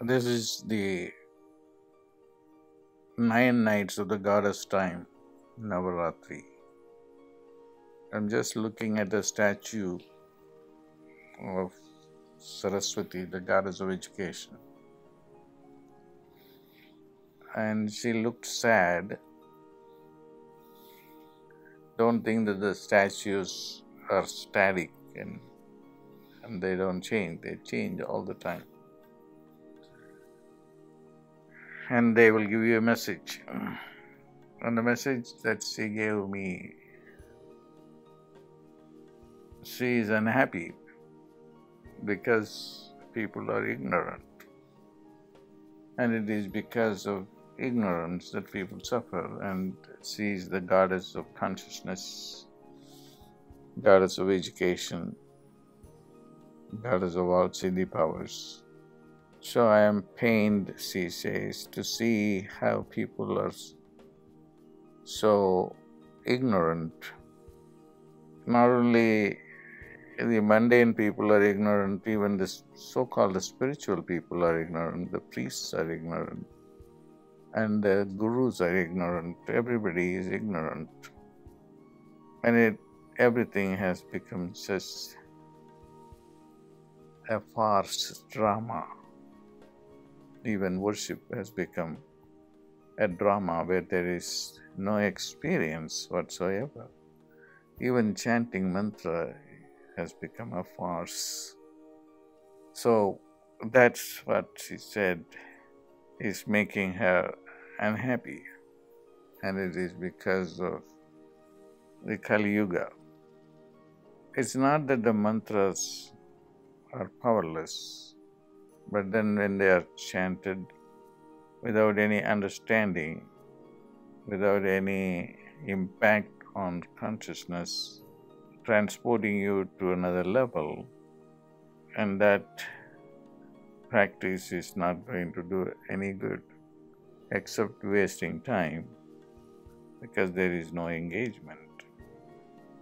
This is the 9 nights of the goddess time, Navaratri. I'm just looking at a statue of Saraswati, the goddess of education, and she looked sad. Don't think that the statues are static and they don't change, they change all the time. And they will give you a message. And the message that she gave me, she is unhappy because people are ignorant. And it is because of ignorance that people suffer. And she is the goddess of consciousness, goddess of education, goddess of all siddhi powers. So I am pained, she says, to see how people are so ignorant. Not only the mundane people are ignorant, even the so-called spiritual people are ignorant, the priests are ignorant, and the gurus are ignorant. Everybody is ignorant. And everything has become such a farce drama. Even worship has become a drama where there is no experience whatsoever. Even chanting mantra has become a farce. So that's what she said is making her unhappy. And it is because of the Kali Yuga. It's not that the mantras are powerless, but then when they are chanted without any understanding, without any impact on consciousness, transporting you to another level, and that practice is not going to do any good except wasting time because there is no engagement.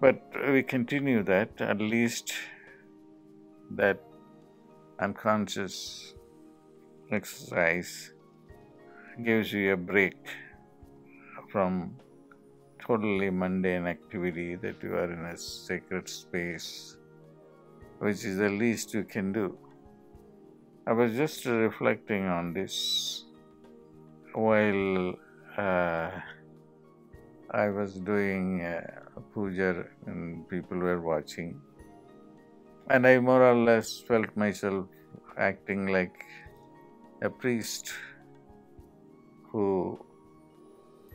But we continue that, at least that unconscious exercise gives you a break from totally mundane activity, that you are in a sacred space, which is the least you can do. I was just reflecting on this while I was doing a puja and people were watching, and I more or less felt myself acting like a priest who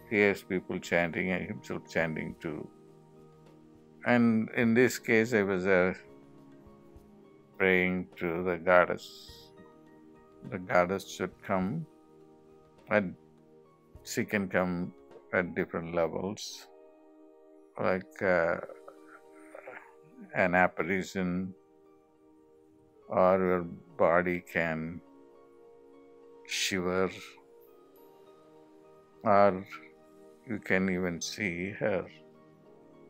hears people chanting and himself chanting too. And in this case, I was praying to the goddess. The goddess should come, and she can come at different levels, like an apparition, or your body can shiver, or you can even see her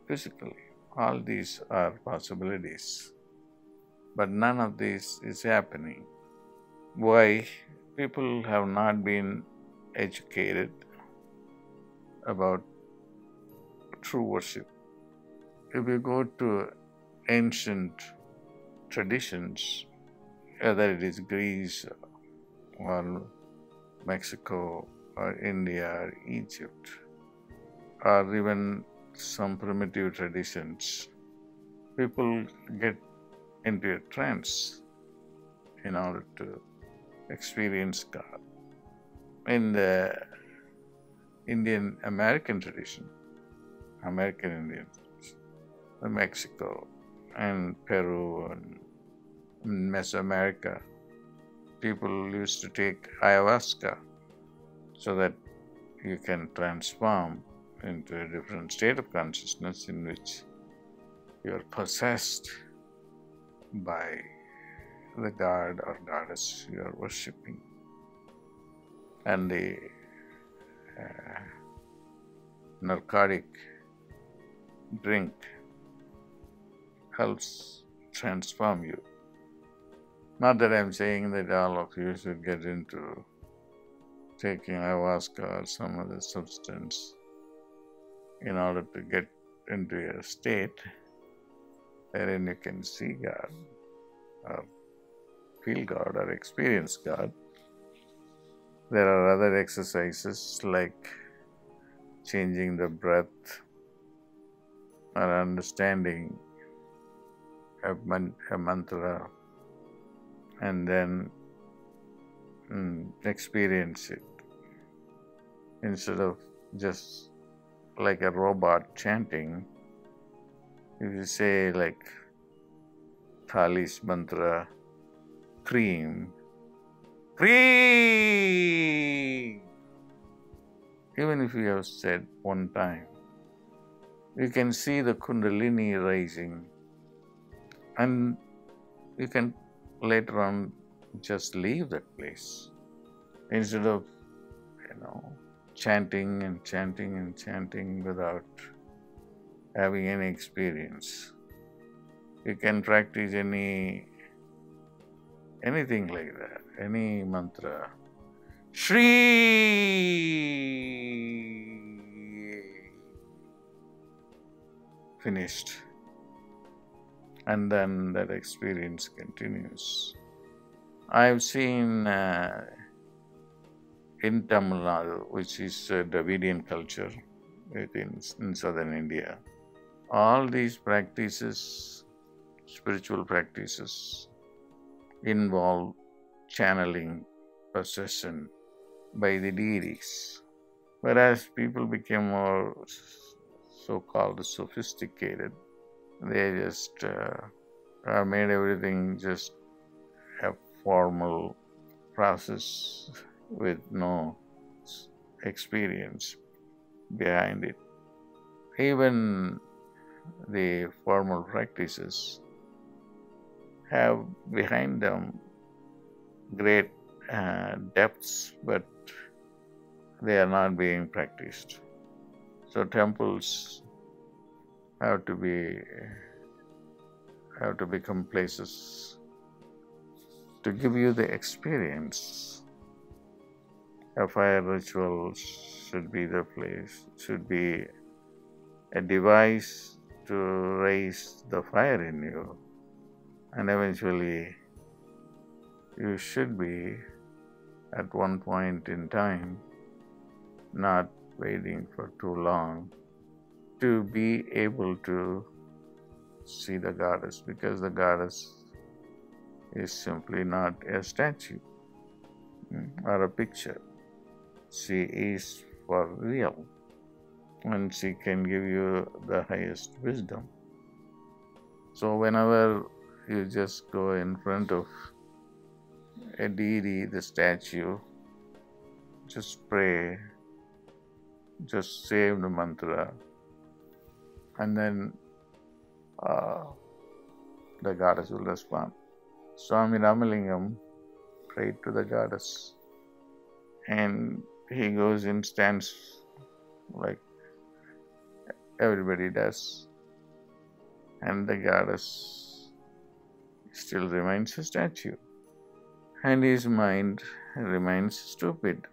physically. All these are possibilities. But none of this is happening. Why? People have not been educated about true worship. If you go to ancient traditions, whether it is Greece or Mexico or India or Egypt, or even some primitive traditions, people get into a trance in order to experience God. In the Indian American tradition, American Indian tradition, Mexico and Peru and Mesoamerica, people used to take ayahuasca so that you can transform into a different state of consciousness in which you are possessed by the god or goddess you are worshipping. And the narcotic drink helps transform you. Not that I'm saying that all of you should get into taking ayahuasca or some other substance in order to get into a state wherein you can see God or feel God or experience God. There are other exercises like changing the breath or understanding a mantra and then experience it instead of just like a robot chanting. If you say like Thali's mantra, cream, cream, even if you have said one time, you can see the Kundalini rising, and you can later on just leave that place instead of, chanting and chanting and chanting without having any experience. You can practice anything like that, any mantra. Shri, finished. And then that experience continues. I've seen in Tamil Nadu, which is Dravidian culture in southern India, all these practices, spiritual practices, involve channeling, possession by the deities. Whereas people became more so-called sophisticated, they just made everything just a formal process with no experience behind it. Even the formal practices have behind them great depths, but they are not being practiced. So temples have to become places to give you the experience. A fire ritual should be the place, should be a device to raise the fire in you. And eventually, you should be at one point in time not waiting for too long to be able to see the goddess, because the goddess is simply not a statue or a picture. She is for real, and she can give you the highest wisdom. So whenever you just go in front of a deity, the statue, just pray, just say the mantra, and then the goddess will respond. Swami Ramalingam prayed to the goddess, and he goes and stands like everybody does, and the goddess still remains a statue, and his mind remains stupid,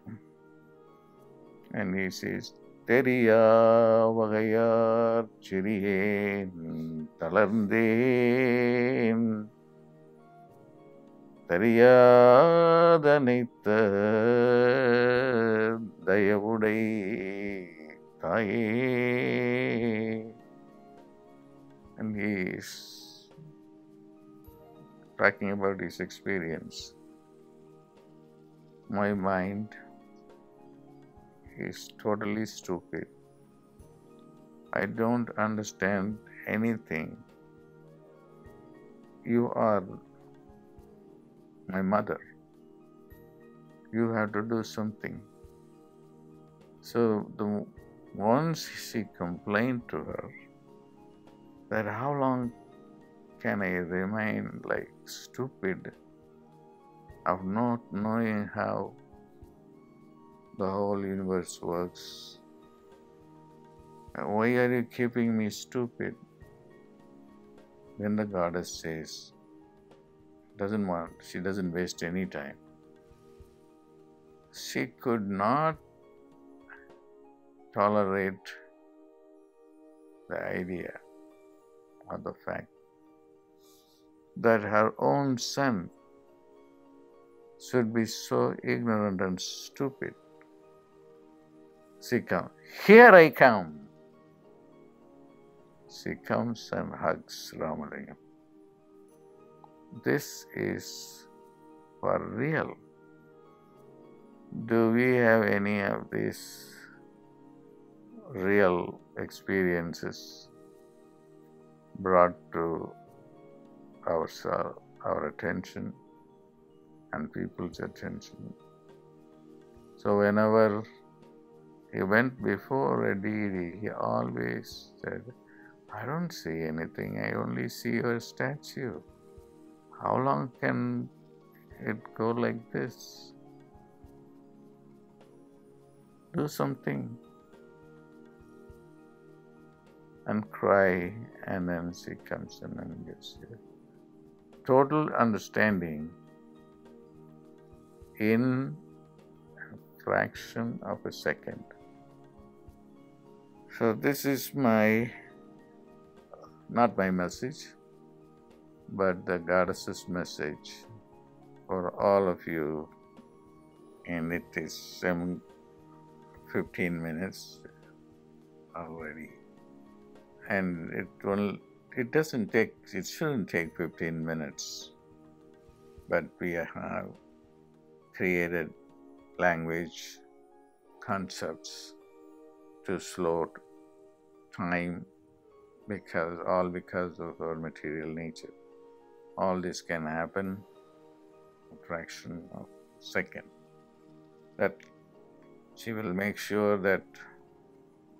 and he says, Teriya vagayar chiriyen talarndeen தெரியாதனைத்த தயவுடை தாயே. And he is talking about his experience. My mind is totally stupid. I don't understand anything. You are my mother. You have to do something. So once she complained to her that how long can I remain like stupid of not knowing how the whole universe works? Why are you keeping me stupid? Then the goddess says, She doesn't waste any time. She could not tolerate the idea or the fact that her own son should be so ignorant and stupid. She comes, here I come. She comes and hugs Ramalingam. This is for real. Do we have any of these real experiences brought to our attention and people's attention? So whenever he went before a deity, he always said, I don't see anything, I only see your statue. How long can it go like this? Do something. And cry, and then she comes in and gives you total understanding in a fraction of a second. So this is not my message, but the goddess's message for all of you, and it is 15 minutes already. And it shouldn't take 15 minutes, but we have created language, concepts to slow time because of our material nature. All this can happen a fraction of a second. That she will make sure that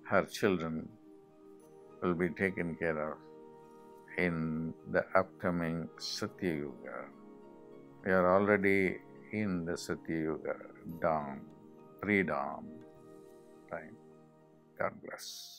her children will be taken care of in the upcoming Satya Yuga. We are already in the Satya Yuga, dawn, pre-dawn time. God bless.